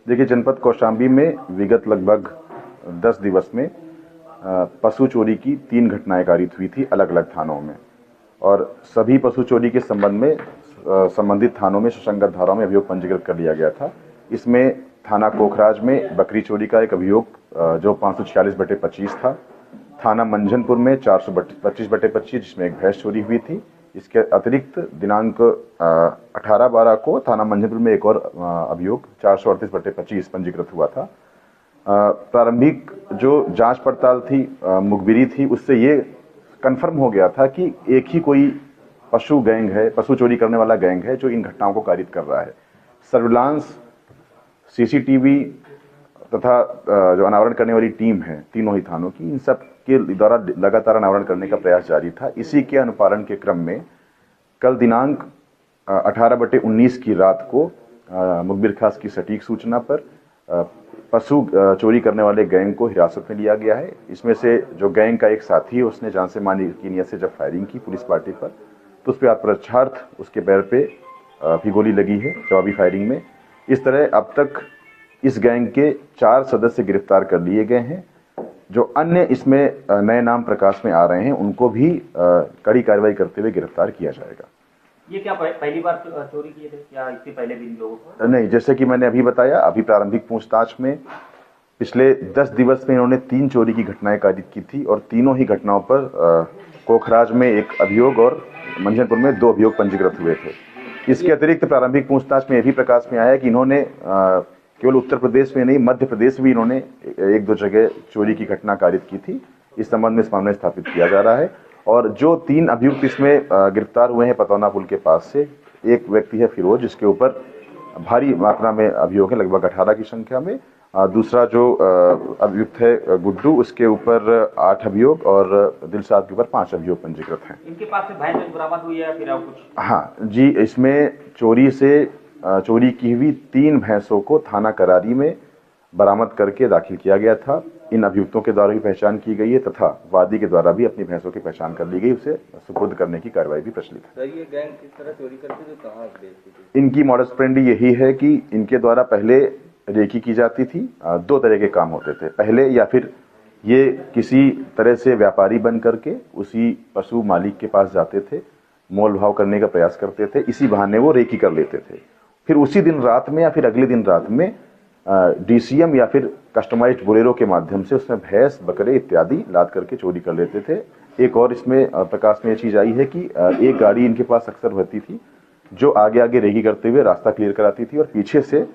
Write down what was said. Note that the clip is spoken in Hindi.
देखिए, जनपद कौशाम्बी में विगत लगभग 10 दिवस में पशु चोरी की 3 घटनाएं कारित हुई थी अलग अलग थानों में, और सभी पशु चोरी के संबंध में संबंधित थानों में सुसंगत धाराओं में अभियोग पंजीकृत कर लिया गया था। इसमें थाना कोखराज में बकरी चोरी का एक अभियोग जो 546/25 था, थाना मंझनपुर में 425/25 जिसमें एक भैंस चोरी हुई थी। इसके अतिरिक्त दिनांक 18/12 को थाना मंझनपुर में एक और अभियोग 438/25 पंजीकृत हुआ था। प्रारंभिक जो जांच पड़ताल थी, मुखबिरी थी, उससे ये कंफर्म हो गया था कि एक ही कोई पशु गैंग है, पशु चोरी करने वाला गैंग है जो इन घटनाओं को कारित कर रहा है। सर्विलांस, सीसीटीवी तथा जो अनावरण करने वाली टीम है तीनों ही थानों की, इन सब के द्वारा लगातार अनावरण करने का प्रयास जारी था। इसी के अनुपालन के क्रम में कल दिनांक 18/19 की रात को मुखबिर खास की सटीक सूचना पर पशु चोरी करने वाले गैंग को हिरासत में लिया गया है। इसमें से जो गैंग का एक साथी है, उसने जान से मारने की नीयत से जब फायरिंग की पुलिस पार्टी पर, तो उस पर आत्मरक्षार्थ उसके पैर पे भी गोली लगी है जवाबी फायरिंग में। इस तरह अब तक इस गैंग के 4 सदस्य गिरफ्तार कर लिए गए हैं। जो अन्य इसमें नए नाम प्रकाश में आ रहे हैं, उनको भी कड़ी कार्रवाई करते हुए गिरफ्तार किया जाएगा। ये क्या पहली बार चोरी किए थे या इससे पहले भी इन लोगों को? नहीं, जैसे कि मैंने अभी बताया, अभी प्रारंभिक पूछताछ में पिछले 10 दिवस में इन्होंने 3 चोरी की घटनाएं कारित की थी, और तीनों ही घटनाओं पर कोखराज में एक अभियोग और मंझनपुर में 2 अभियोग पंजीकृत हुए थे। इसके अतिरिक्त प्रारंभिक पूछताछ में यह भी प्रकाश में आया कि इन्होंने केवल उत्तर प्रदेश में नहीं, मध्य प्रदेश भी इन्होंने 1-2 जगह चोरी की घटना कारित की थी। इस संबंध में मामला स्थापित किया जा रहा है, और जो 3 अभियुक्त इसमें गिरफ्तार हुए हैं पतौना पुल के पास से, एक व्यक्ति है फिरोज, जिसके ऊपर भारी मात्रा में अभियोग है, लगभग 18 की संख्या में। दूसरा जो अभियुक्त है गुड्डू, उसके ऊपर 8 अभियोग, और दिलशाद के ऊपर 5 अभियोग पंजीकृत हैं। इनके पास से भैंस बरामद हुई है या फिर और कुछ? हाँ जी, इसमें चोरी की हुई 3 भैंसों को थाना करारी में बरामद करके दाखिल किया गया था। इन अभियुक्तों के द्वारा भी पहचान की गई है, तथा वादी के द्वारा भी अपनी भैंसों की पहचान कर ली गई, उसे सुपुर्द करने की कार्रवाई भी प्रचलित है। सर, ये गैंग किस तरह चोरी करती थी, कहाँ बेचती थी? इनकी मॉडस ऑपरेंडी यही है कि इनके द्वारा पहले रेकी की जाती थी। 2 तरह के काम होते थे। पहले या फिर ये किसी तरह से व्यापारी बन करके उसी पशु मालिक के पास जाते थे, मोल भाव करने का प्रयास करते थे, इसी बहाने वो रेकी कर लेते थे। फिर उसी दिन रात में या फिर अगले दिन रात में डीसीएम या फिर कस्टमाइज्ड बोलेरो के माध्यम से उसमें भैंस, बकरे इत्यादि लाद करके चोरी कर लेते थे। एक और इसमें प्रकाश में ये चीज़ आई है कि एक गाड़ी इनके पास अक्सर होती थी जो आगे आगे रेकी करते हुए रास्ता क्लियर कराती थी, और पीछे से